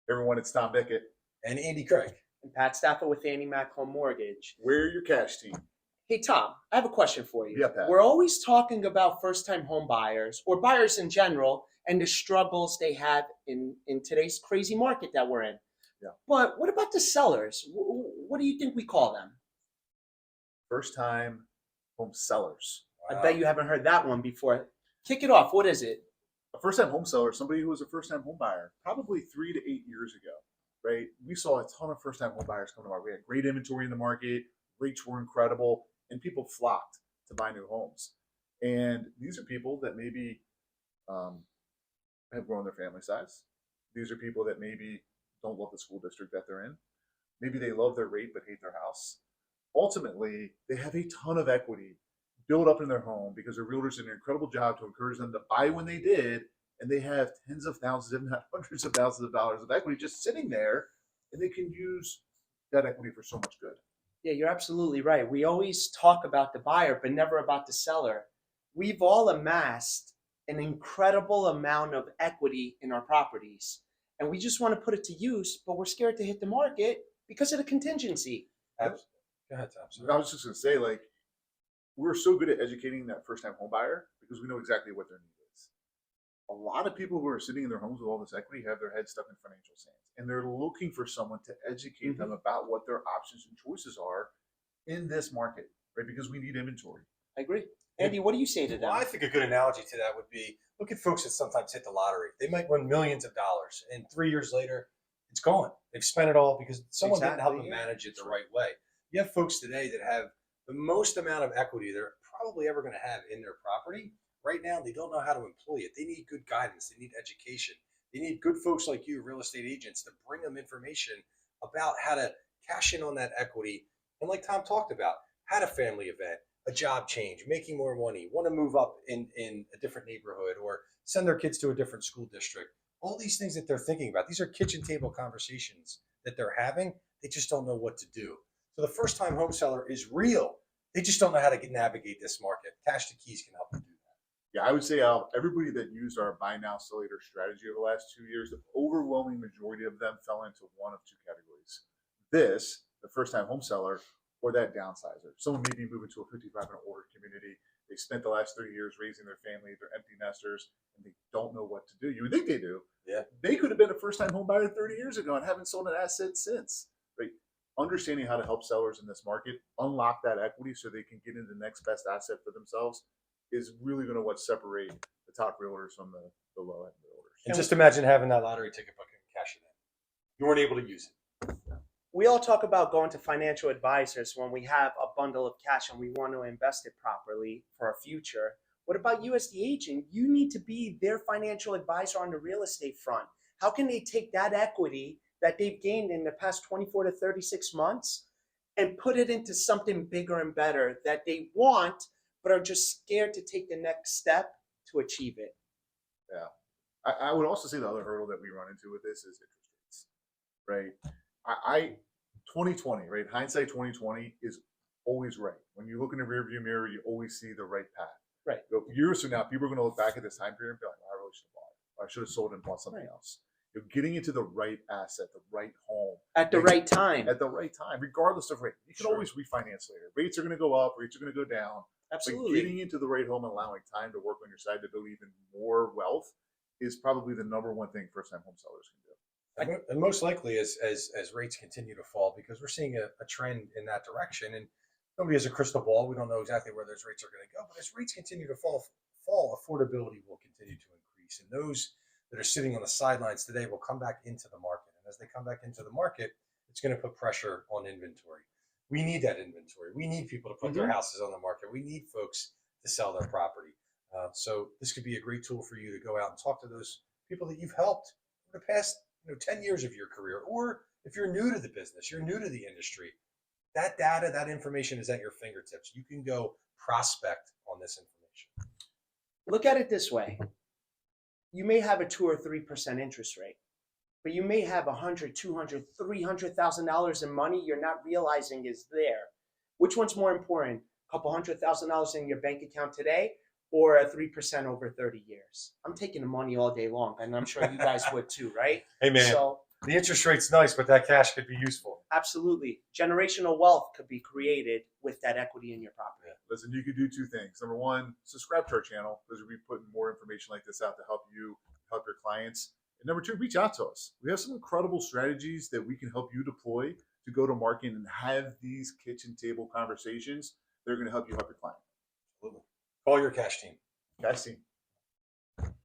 Everyone, it's Tom Bickett. And Andy Craig. And Pat Stafford with Annie Mac Home Mortgage. We're your cash team. Hey, Tom, I have a question for you. Yeah, Pat. We're always talking about first-time home buyers or buyers in general and the struggles they have in today's crazy market that we're in. Yeah. But what about the sellers? What do you think we call them? First-time home sellers. I bet you haven't heard that one before. Kick it off. What is it? A first-time home seller, somebody who was a first-time home buyer, probably 3 to 8 years ago, right? We saw a ton of first-time home buyers come to market. We had great inventory in the market, rates were incredible, and people flocked to buy new homes. And these are people that maybe have grown their family size. These are people that maybe don't love the school district that they're in. Maybe they love their rate but hate their house. Ultimately, they have a ton of equity built up in their home because their realtors did an incredible job to encourage them to buy when they did, and they have tens of thousands, if not hundreds of thousands of dollars of equity just sitting there, and they can use that equity for so much good. Yeah, you're absolutely right. We always talk about the buyer, but never about the seller. We've all amassed an incredible amount of equity in our properties, and we just want to put it to use, but we're scared to hit the market because of the contingency. Absolutely. Go ahead, Tom. I was just going to say, like, we're so good at educating that first-time home buyer because we know exactly what their need is. A lot of people who are sitting in their homes with all this equity have their heads stuck in financial sand, and they're looking for someone to educate them about what their options and choices are in this market, right? Because we need inventory. I agree. Andy, what do you say to them? Well, I think a good analogy to that would be, look at folks that sometimes hit the lottery. They might win millions of dollars, and 3 years later, it's gone. They've spent it all because someone didn't help them manage it the right way. You have folks today that have the most amount of equity they're probably ever going to have in their property. Right now, they don't know how to employ it. They need good guidance. They need education. They need good folks like you, real estate agents, to bring them information about how to cash in on that equity. And like Tom talked about, had a family event, a job change, making more money, want to move up in a different neighborhood or send their kids to a different school district. All these things that they're thinking about, these are kitchen table conversations that they're having. They just don't know what to do. So the first-time home seller is real. They just don't know how to navigate this market. Cash to Keys can help them do that. Yeah, I would say everybody that used our buy now, sell later strategy over the last 2 years, the overwhelming majority of them fell into one of two categories. This, the first-time home seller, or that downsizer. Someone may be moving to a 55 and older community. They spent the last 30 years raising their family, they're empty nesters, and they don't know what to do. You would think they do. Yeah. They could have been a first-time home buyer 30 years ago and haven't sold an asset since. Right? Understanding how to help sellers in this market unlock that equity so they can get into the next best asset for themselves is really going to what separate the top realtors from the low-end realtors. And just imagine having that lottery ticket book and cash it in. You weren't able to use it. We all talk about going to financial advisors when we have a bundle of cash and we want to invest it properly for our future. What about you as the agent? You need to be their financial advisor on the real estate front. How can they take that equity that they've gained in the past 24 to 36 months and put it into something bigger and better that they want, but are just scared to take the next step to achieve it? Yeah. I would also say the other hurdle that we run into with this is interest rates, right? 2020, right? Hindsight 2020 is always right. When you look in the rearview mirror, you always see the right path. Right. So years from now, people are going to look back at this time period and be like, I really should have bought it. I should have sold it and bought something else. You're getting into the right asset, the right home. At the right time. At the right time, regardless of rate. You can always refinance later. Rates are going to go up, rates are going to go down. Absolutely. But getting into the right home and allowing time to work on your side to build even more wealth is probably the number one thing first-time home sellers can do. And most likely as rates continue to fall, because we're seeing a trend in that direction, and nobody has a crystal ball. We don't know exactly where those rates are going to go, but as rates continue to fall, affordability will continue to increase. And those that are sitting on the sidelines today will come back into the market. And as they come back into the market, it's going to put pressure on inventory. We need that inventory. We need people to put their houses on the market. We need folks to sell their property. So this could be a great tool for you to go out and talk to those people that you've helped for the past 10 years of your career. Or if you're new to the business, you're new to the industry, that data, that information is at your fingertips. You can go prospect on this information. Look at it this way. You may have a 2 or 3% interest rate, but you may have $100,000, $200,000, $300,000 in money you're not realizing is there. Which one's more important? A couple $100,000 in your bank account today, or a 3% over 30 years? I'm taking the money all day long, and I'm sure you guys would too, right? Hey man, So The interest rate's nice, but that cash could be useful. Absolutely. Generational wealth could be created with that equity in your property. Listen, you could do two things. Number one, subscribe to our channel because we'll be putting more information like this out to help you, help your clients. And number two, reach out to us. We have some incredible strategies that we can help you deploy to go to market and have these kitchen table conversations. They're going to help you help your client. Absolutely. Call your cash team. Guys, team.